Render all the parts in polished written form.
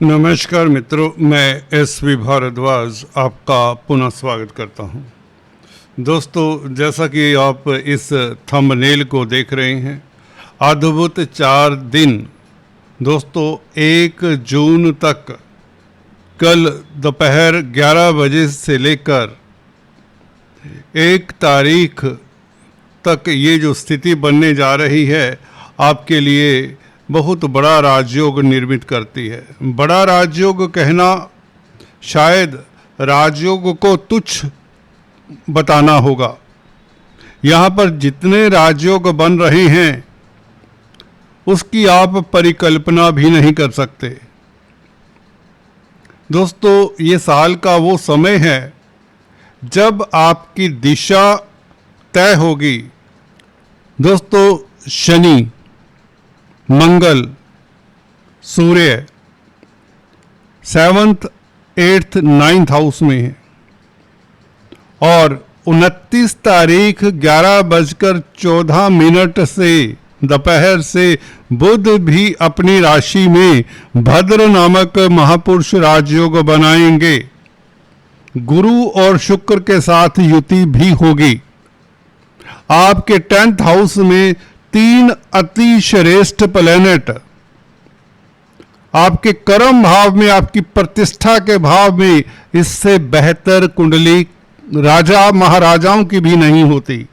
नमस्कार मित्रों, मैं एस.वी. भारद्वाज आपका पुनः स्वागत करता हूं। दोस्तों, जैसा कि आप इस थंबनेल को देख रहे हैं, अद्भुत 4 दिन दोस्तों 1 जून तक कल दोपहर 11 बजे से लेकर 1 तारीख तक ये जो स्थिति बनने जा रही है आपके लिए बहुत बड़ा राजयोग निर्मित करती है। बड़ा राजयोग कहना शायद राजयोग को तुच्छ बताना होगा। यहाँ पर जितने राजयोग बन रहे हैं उसकी आप परिकल्पना भी नहीं कर सकते। दोस्तों, ये साल का वो समय है जब आपकी दिशा तय होगी। दोस्तों, शनि, मंगल, सूर्य 7th, 8th, 9th हाउस में है और 29 तारीख 11:14 से दोपहर से बुध भी अपनी राशि में भद्र नामक महापुरुष राजयोग बनाएंगे। गुरु और शुक्र के साथ युति भी होगी। आपके 10th हाउस में 3 अति श्रेष्ठ प्लैनेट आपके कर्म भाव में, आपकी प्रतिष्ठा के भाव में इससे बेहतर कुंडली राजा महाराजाओं की भी नहीं होती।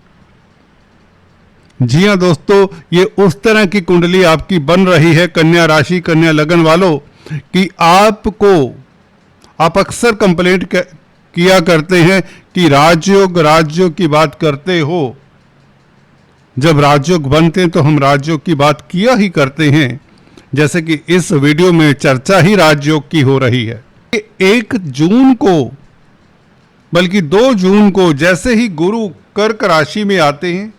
जी हां दोस्तों, ये उस तरह की कुंडली आपकी बन रही है कन्या राशि, कन्या लगन वालों, कि आप अक्सर कंप्लेंट किया करते हैं कि राजयोग की बात करते हो। जब राजयोग बनते हैं तो हम राजयोग की बात किया ही करते हैं, जैसे कि इस वीडियो में चर्चा ही राजयोग की हो रही है। 1 जून को बल्कि 2 जून को जैसे ही गुरु कर्क राशि में आते हैं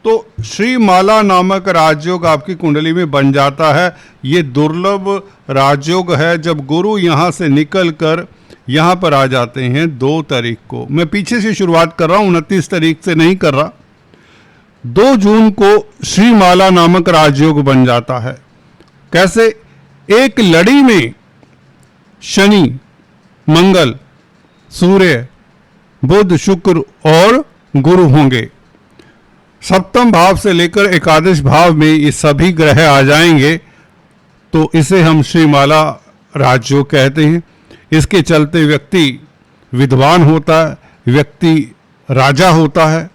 तो श्रीमाला नामक राजयोग आपकी कुंडली में बन जाता है। ये दुर्लभ राजयोग है जब गुरु यहाँ से निकल कर यहाँ पर आ जाते हैं 2 तारीख को। मैं पीछे से शुरुआत कर रहा हूँ, 29 तारीख से नहीं कर रहा। 2 जून को श्रीमाला नामक राजयोग बन जाता है। कैसे? एक लड़ी में शनि, मंगल, सूर्य, बुध, शुक्र और गुरु होंगे। सप्तम भाव से लेकर एकादश भाव में ये सभी ग्रह आ जाएंगे, तो इसे हम श्रीमाला राजयोग कहते हैं। इसके चलते व्यक्ति विद्वान होता है, व्यक्ति राजा होता है,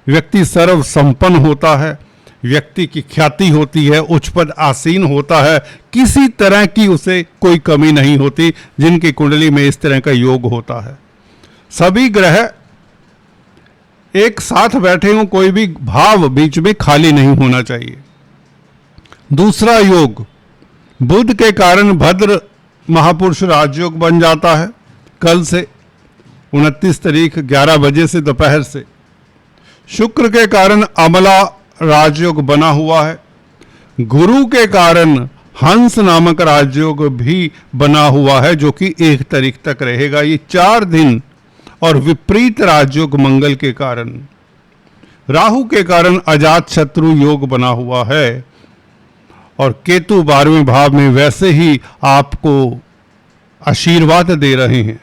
व्यक्ति सर्व संपन्न होता है, व्यक्ति की ख्याति होती है, उच्च पद आसीन होता है, किसी तरह की उसे कोई कमी नहीं होती जिनकी कुंडली में इस तरह का योग होता है। सभी ग्रह एक साथ बैठे हों, कोई भी भाव बीच में खाली नहीं होना चाहिए। दूसरा योग, बुध के कारण भद्र महापुरुष राजयोग बन जाता है कल से 29 तारीख 11 बजे से दोपहर से। शुक्र के कारण अमला राजयोग बना हुआ है। गुरु के कारण हंस नामक राजयोग भी बना हुआ है जो कि 1 तारीख तक रहेगा। ये 4 दिन और विपरीत राजयोग मंगल के कारण, राहु के कारण अजात शत्रु योग बना हुआ है और केतु 12वें भाव में वैसे ही आपको आशीर्वाद दे रहे हैं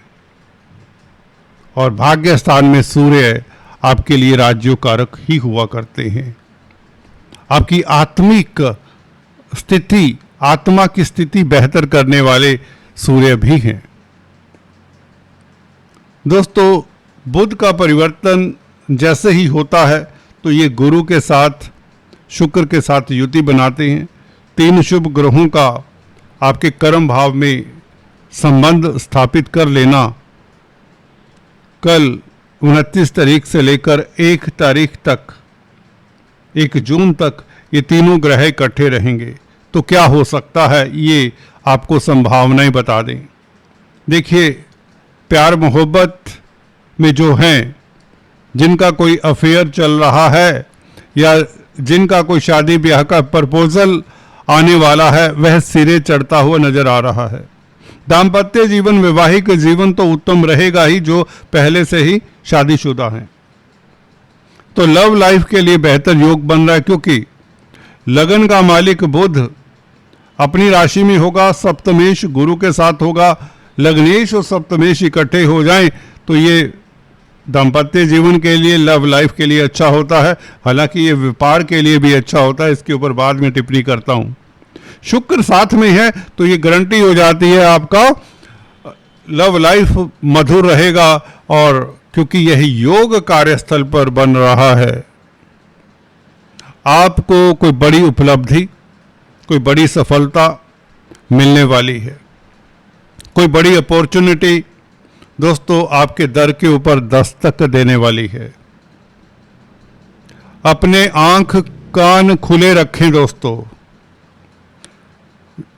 और भाग्य स्थान में सूर्य आपके लिए राजयोग कारक ही हुआ करते हैं। आपकी आत्मिक स्थिति, आत्मा की स्थिति बेहतर करने वाले सूर्य भी हैं। दोस्तों, बुध का परिवर्तन जैसे ही होता है तो ये गुरु के साथ, शुक्र के साथ युति बनाते हैं। 3 शुभ ग्रहों का आपके कर्म भाव में संबंध स्थापित कर लेना कल 29 तारीख से लेकर 1 तारीख तक, 1 जून तक ये तीनों ग्रह इकट्ठे रहेंगे तो क्या हो सकता है, ये आपको संभावनाएं बता दें। देखिए, प्यार मोहब्बत में जो हैं, जिनका कोई अफेयर चल रहा है या जिनका कोई शादी ब्याह का प्रपोजल आने वाला है, वह सिरे चढ़ता हुआ नजर आ रहा है। दाम्पत्य जीवन, वैवाहिक जीवन तो उत्तम रहेगा ही जो पहले से ही शादीशुदा हैं। तो लव लाइफ के लिए बेहतर योग बन रहा है, क्योंकि लगन का मालिक बुध अपनी राशि में होगा, सप्तमेश गुरु के साथ होगा, लग्नेश और सप्तमेश इकट्ठे हो जाएं तो ये दाम्पत्य जीवन के लिए, लव लाइफ के लिए अच्छा होता है। हालांकि ये व्यापार के लिए भी अच्छा होता है, इसके ऊपर बाद में टिप्पणी करता हूं। शुक्र साथ में है तो ये गारंटी हो जाती है आपका लव लाइफ मधुर रहेगा, और क्योंकि यह योग कार्यस्थल पर बन रहा है, आपको कोई बड़ी उपलब्धि, कोई बड़ी सफलता मिलने वाली है, कोई बड़ी अपॉर्चुनिटी दोस्तों आपके दर के ऊपर दस्तक देने वाली है। अपने आंख कान खुले रखें दोस्तों,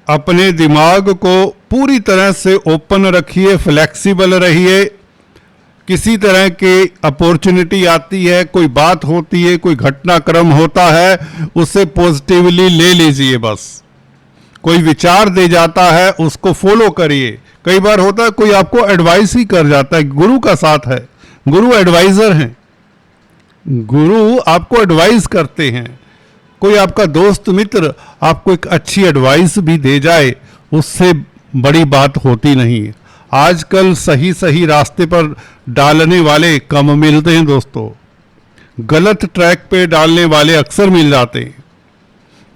अपने दिमाग को पूरी तरह से ओपन रखिए, फ्लेक्सिबल रहिए। किसी तरह की अपॉर्चुनिटी आती है, कोई बात होती है, कोई घटनाक्रम होता है, उसे पॉजिटिवली ले लीजिए। बस कोई विचार दे जाता है उसको फॉलो करिए। कई बार होता है कोई आपको एडवाइस ही कर जाता है, गुरु का साथ है, गुरु एडवाइजर हैं, गुरु आपको एडवाइस करते हैं। कोई आपका दोस्त मित्र आपको एक अच्छी एडवाइस भी दे जाए, उससे बड़ी बात होती नहीं है। आजकल सही सही रास्ते पर डालने वाले कम मिलते हैं दोस्तों, गलत ट्रैक पे डालने वाले अक्सर मिल जाते हैं।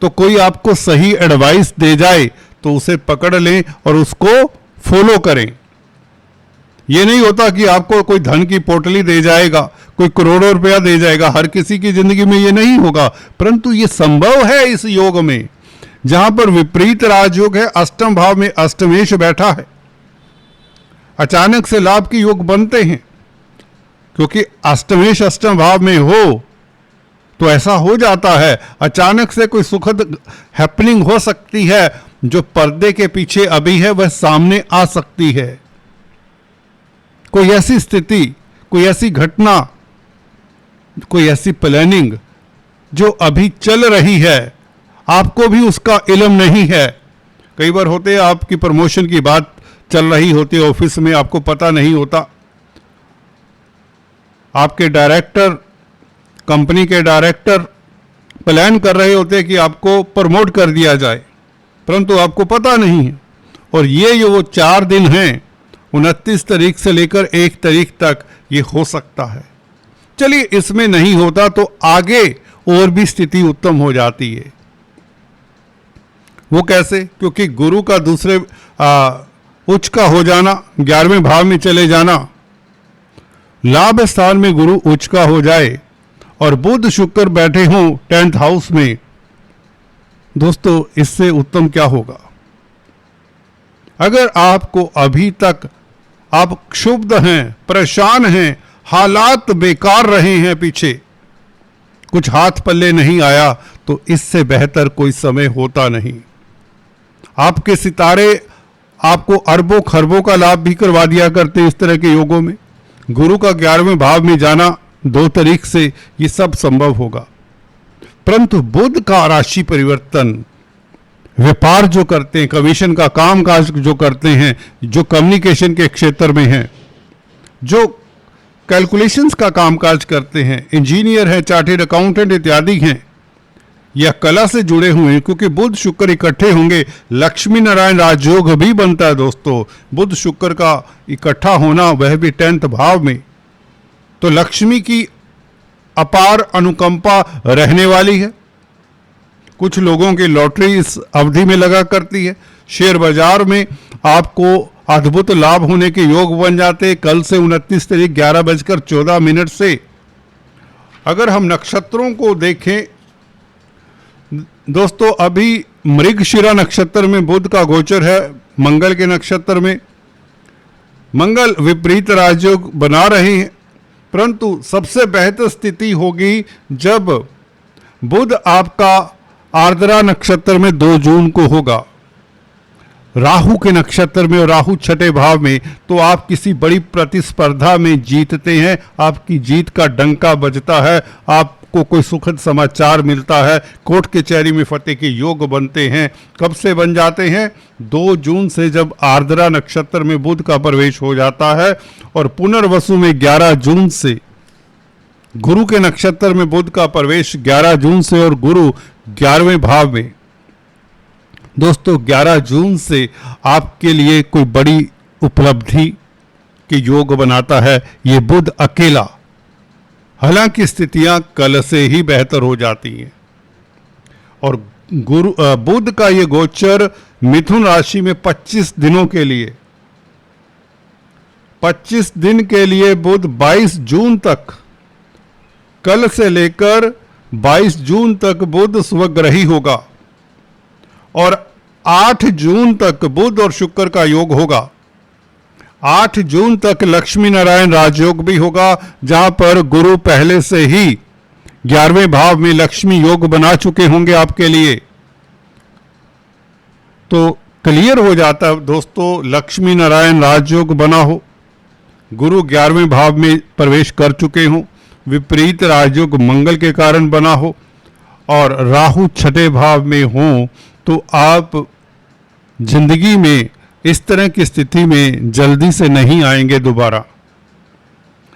तो कोई आपको सही एडवाइस दे जाए तो उसे पकड़ लें और उसको फॉलो करें। ये नहीं होता कि आपको कोई धन की पोटली दे जाएगा, कोई करोड़ों रुपया दे जाएगा, हर किसी की जिंदगी में ये नहीं होगा, परंतु ये संभव है इस योग में, जहां पर विपरीत राजयोग है, अष्टम भाव में अष्टमेश बैठा है। अचानक से लाभ के योग बनते हैं, क्योंकि अष्टमेश अष्टम भाव में हो तो ऐसा हो जाता है। अचानक से कोई सुखद हैपनिंग हो सकती है, जो पर्दे के पीछे अभी है वह सामने आ सकती है। कोई ऐसी स्थिति, कोई ऐसी घटना, कोई ऐसी प्लानिंग जो अभी चल रही है, आपको भी उसका इल्म नहीं है। कई बार होते हैं आपकी प्रमोशन की बात चल रही होती है ऑफिस में, आपको पता नहीं होता, आपके डायरेक्टर, कंपनी के डायरेक्टर प्लान कर रहे होते हैं कि आपको प्रमोट कर दिया जाए, परंतु आपको पता नहीं है। और ये जो वो 4 दिन हैं, 29 तारीख से लेकर 1 तारीख तक ये हो सकता है। चलिए, इसमें नहीं होता तो आगे और भी स्थिति उत्तम हो जाती है। वो कैसे? क्योंकि गुरु का दूसरे उच्च का हो जाना, 11वें भाव में चले जाना, लाभ स्थान में गुरु उच्च का हो जाए और बुध शुक्र बैठे हों 10th हाउस में, दोस्तों इससे उत्तम क्या होगा? अगर आपको अभी तक आप क्षुब्ध हैं, परेशान हैं, हालात बेकार रहे हैं, पीछे कुछ हाथ पल्ले नहीं आया, तो इससे बेहतर कोई समय होता नहीं। आपके सितारे आपको अरबों खरबों का लाभ भी करवा दिया करते हैं इस तरह के योगों में। गुरु का 11वें भाव में जाना 2 तारीख से ये सब संभव होगा। परंतु बुध का राशि परिवर्तन, व्यापार जो करते हैं, कमीशन का कामकाज जो करते हैं, जो कम्युनिकेशन के क्षेत्र में हैं, जो कैलकुलेशंस का कामकाज करते हैं, इंजीनियर हैं, चार्टेड अकाउंटेंट इत्यादि हैं, या कला से जुड़े हुए हैं, क्योंकि बुध शुक्र इकट्ठे होंगे, लक्ष्मी नारायण राजयोग भी बनता है दोस्तों। बुध शुक्र का इकट्ठा होना, वह भी 10th भाव में, तो लक्ष्मी की अपार अनुकंपा रहने वाली है। कुछ लोगों की लॉटरी इस अवधि में लगा करती है। शेयर बाजार में आपको अद्भुत लाभ होने के योग बन जाते हैं। कल से 29 तारीख 11:14 से अगर हम नक्षत्रों को देखें दोस्तों, अभी मृगशिरा नक्षत्र में बुध का गोचर है, मंगल के नक्षत्र में। मंगल विपरीत राजयोग बना रहे हैं, परंतु सबसे बेहतर स्थिति होगी जब बुध आपका आर्द्रा नक्षत्र में 2 जून को होगा, राहु के नक्षत्र में, और राहु 6ठे भाव में, तो आप किसी बड़ी प्रतिस्पर्धा में जीतते हैं, आपकी जीत का डंका बजता है, आपको कोई सुखद समाचार मिलता है, कोर्ट कचहरी में फतेह के योग बनते हैं। कब से बन जाते हैं? 2 जून से, जब आर्द्रा नक्षत्र में बुध का प्रवेश हो जाता है, और पुनर्वसु में 11 जून से गुरु के नक्षत्र में बुध का प्रवेश 11 जून से, और गुरु 11वें भाव में, दोस्तों 11 जून से आपके लिए कोई बड़ी उपलब्धि के योग बनाता है ये बुध अकेला। हालांकि स्थितियां कल से ही बेहतर हो जाती हैं और बुध का ये गोचर मिथुन राशि में 25 दिनों के लिए, 25 दिन के लिए बुध 22 जून तक, कल से लेकर 22 जून तक बुध स्वग्रही होगा और 8 जून तक बुध और शुक्र का योग होगा। 8 जून तक लक्ष्मी नारायण राजयोग भी होगा, जहां पर गुरु पहले से ही 11वें भाव में लक्ष्मी योग बना चुके होंगे आपके लिए। तो क्लियर हो जाता है दोस्तों, लक्ष्मी नारायण राजयोग बना हो, गुरु 11वें भाव में प्रवेश कर चुके हों, विपरीत राजयोग मंगल के कारण बना हो और राहु 6ठे भाव में हो, तो आप जिंदगी में इस तरह की स्थिति में जल्दी से नहीं आएंगे दोबारा।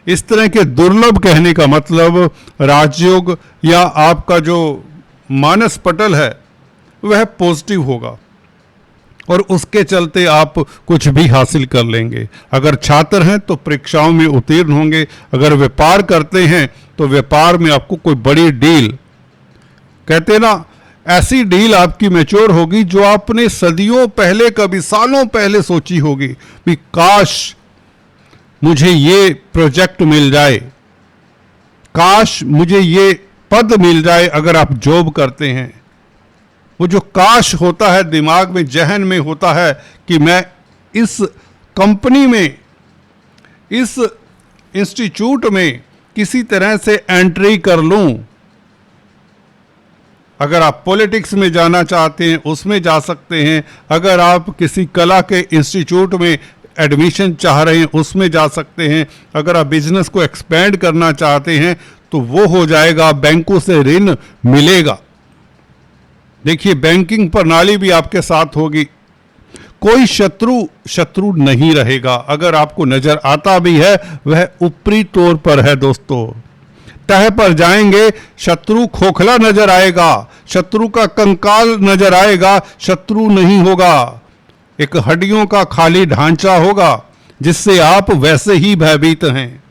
इस तरह के दुर्लभ कहने का मतलब राजयोग या आपका जो मानस पटल है वह पॉजिटिव होगा और उसके चलते आप कुछ भी हासिल कर लेंगे। अगर छात्र हैं तो परीक्षाओं में उत्तीर्ण होंगे, अगर व्यापार करते हैं तो व्यापार में आपको कोई बड़ी डील, कहते ना, ऐसी डील आपकी मैच्योर होगी जो आपने सदियों पहले, कभी सालों पहले सोची होगी कि काश मुझे ये प्रोजेक्ट मिल जाए, काश मुझे ये पद मिल जाए। अगर आप जॉब करते हैं, वो जो काश होता है दिमाग में, जहन में होता है कि मैं इस कंपनी में, इस इंस्टीट्यूट में किसी तरह से एंट्री कर लूं। अगर आप पॉलिटिक्स में जाना चाहते हैं उसमें जा सकते हैं, अगर आप किसी कला के इंस्टीट्यूट में एडमिशन चाह रहे हैं उसमें जा सकते हैं, अगर आप बिजनेस को एक्सपेंड करना चाहते हैं तो वो हो जाएगा, बैंकों से ऋण मिलेगा। देखिए बैंकिंग प्रणाली भी आपके साथ होगी, कोई शत्रु नहीं रहेगा। अगर आपको नजर आता भी है वह ऊपरी तौर पर है दोस्तों, तह पर जाएंगे शत्रु खोखला नजर आएगा, शत्रु का कंकाल नजर आएगा, शत्रु नहीं होगा, एक हड्डियों का खाली ढांचा होगा जिससे आप वैसे ही भयभीत हैं।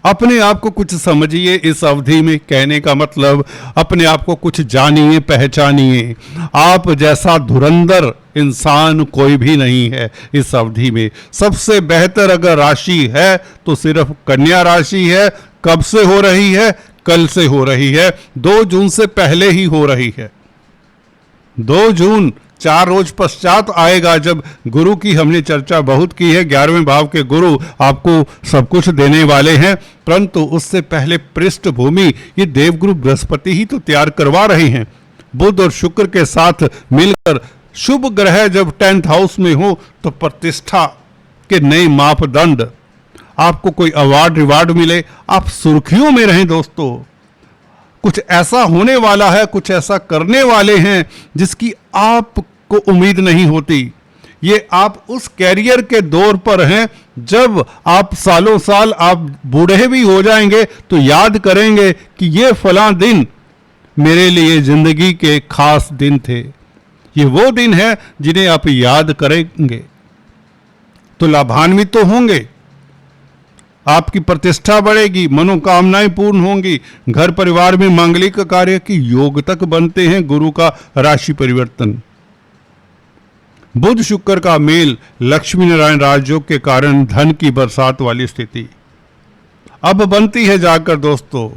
अपने आप को कुछ समझिए इस अवधि में, कहने का मतलब अपने आप को कुछ जानिए, पहचानिए। आप जैसा धुरंधर इंसान कोई भी नहीं है इस अवधि में। सबसे बेहतर अगर राशि है तो सिर्फ कन्या राशि है। कब से हो रही है? कल से हो रही है, 2 जून से पहले ही हो रही है। 2 जून 4 रोज पश्चात आएगा, जब गुरु की हमने चर्चा बहुत की है। 11वें भाव के गुरु आपको सब कुछ देने वाले हैं, परंतु उससे पहले पृष्ठभूमि ये देवगुरु बृहस्पति ही तो तैयार करवा रहे हैं। बुध और शुक्र के साथ मिलकर शुभ ग्रह जब 10th हाउस में हो तो प्रतिष्ठा के नए मापदंड, आपको कोई अवार्ड रिवार्ड मिले, आप सुर्खियों में रहें दोस्तों। कुछ ऐसा होने वाला है, कुछ ऐसा करने वाले हैं जिसकी आपको उम्मीद नहीं होती। ये आप उस कैरियर के दौर पर हैं जब आप सालों साल आप बूढ़े भी हो जाएंगे तो याद करेंगे कि ये फलां दिन मेरे लिए जिंदगी के खास दिन थे। ये वो दिन है जिन्हें आप याद करेंगे तो लाभान्वित तो होंगे, आपकी प्रतिष्ठा बढ़ेगी, मनोकामनाएं पूर्ण होंगी, घर परिवार में मांगलिक कार्य की योग तक बनते हैं। गुरु का राशि परिवर्तन, बुध शुक्र का मेल, लक्ष्मी नारायण राजयोग के कारण धन की बरसात वाली स्थिति अब बनती है जाकर दोस्तों।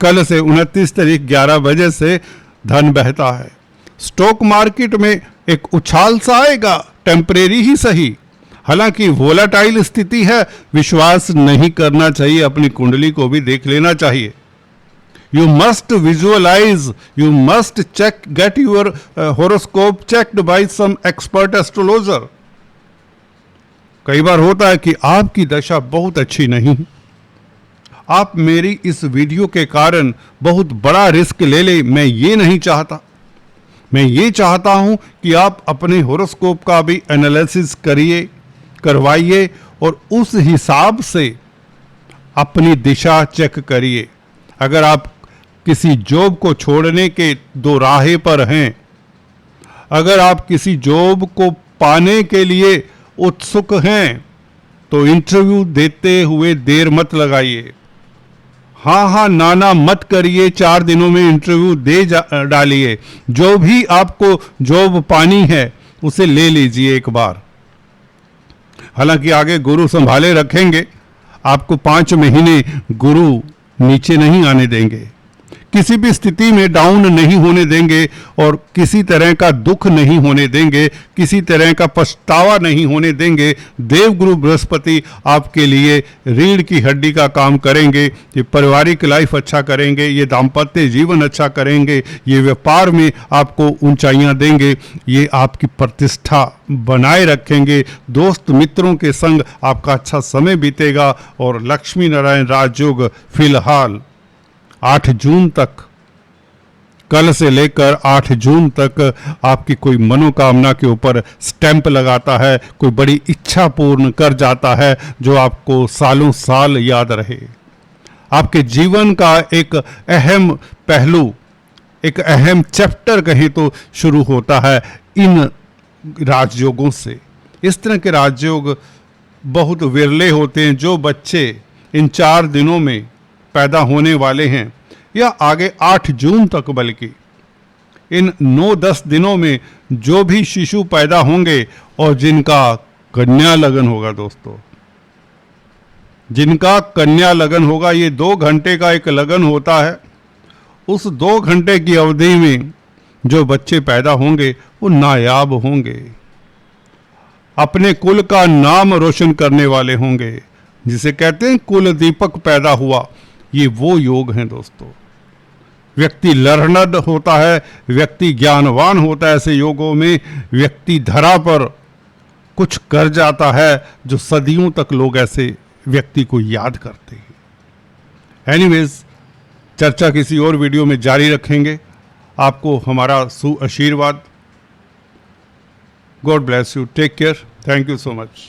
कल से 29 तारीख 11 बजे से धन बहता है। स्टॉक मार्केट में एक उछाल सा आएगा, टेम्परेरी ही सही, हालांकि वोलाटाइल स्थिति है, विश्वास नहीं करना चाहिए, अपनी कुंडली को भी देख लेना चाहिए। You must visualise, you must check, get your horoscope checked by some expert astrologer. कई बार होता है कि आपकी दशा बहुत अच्छी नहीं, आप मेरी इस वीडियो के कारण बहुत बड़ा रिस्क ले ले, मैं ये नहीं चाहता। मैं ये चाहता हूं कि आप अपने होरोस्कोप का भी एनालिसिस करिए, करवाइए और उस हिसाब से अपनी दिशा चेक करिए। अगर आप किसी जॉब को छोड़ने के 2 राहे पर हैं, अगर आप किसी जॉब को पाने के लिए उत्सुक हैं तो इंटरव्यू देते हुए देर मत लगाइए। हाँ नाना मत करिए, 4 दिनों में इंटरव्यू दे डालिए। जो भी आपको जॉब पानी है उसे ले लीजिए एक बार। हालांकि आगे गुरु संभाले रखेंगे, आपको 5 महीने गुरु नीचे नहीं आने देंगे, किसी भी स्थिति में डाउन नहीं होने देंगे और किसी तरह का दुख नहीं होने देंगे, किसी तरह का पछतावा नहीं होने देंगे। देवगुरु बृहस्पति आपके लिए रीढ़ की हड्डी का काम करेंगे। ये पारिवारिक लाइफ अच्छा करेंगे, ये दाम्पत्य जीवन अच्छा करेंगे, ये व्यापार में आपको ऊंचाइयां देंगे, ये आपकी प्रतिष्ठा बनाए रखेंगे। दोस्त मित्रों के संग आपका अच्छा समय बीतेगा और लक्ष्मी नारायण राजयोग फिलहाल 8 जून तक, कल से लेकर 8 जून तक आपकी कोई मनोकामना के ऊपर स्टैंप लगाता है, कोई बड़ी इच्छा पूर्ण कर जाता है जो आपको सालों साल याद रहे। आपके जीवन का एक अहम पहलू, एक अहम चैप्टर कहें तो शुरू होता है इन राजयोगों से। इस तरह के राजयोग बहुत विरले होते हैं। जो बच्चे इन 4 दिनों में पैदा होने वाले हैं या आगे 8 जून तक, बल्कि इन 9-10 दिनों में जो भी शिशु पैदा होंगे और जिनका कन्या लगन होगा, दोस्तों जिनका कन्या लगन होगा, ये 2 घंटे का एक लगन होता है। उस 2 घंटे की अवधि में जो बच्चे पैदा होंगे वो नायाब होंगे, अपने कुल का नाम रोशन करने वाले होंगे, जिसे कहते हैं कुल दीपक पैदा हुआ। ये वो योग हैं दोस्तों। व्यक्ति लर्नड होता है, व्यक्ति ज्ञानवान होता है। ऐसे योगों में व्यक्ति धरा पर कुछ कर जाता है जो सदियों तक लोग ऐसे व्यक्ति को याद करते हैं। एनीवेज, चर्चा किसी और वीडियो में जारी रखेंगे। आपको हमारा आशीर्वाद। God bless you, take care, thank you so much.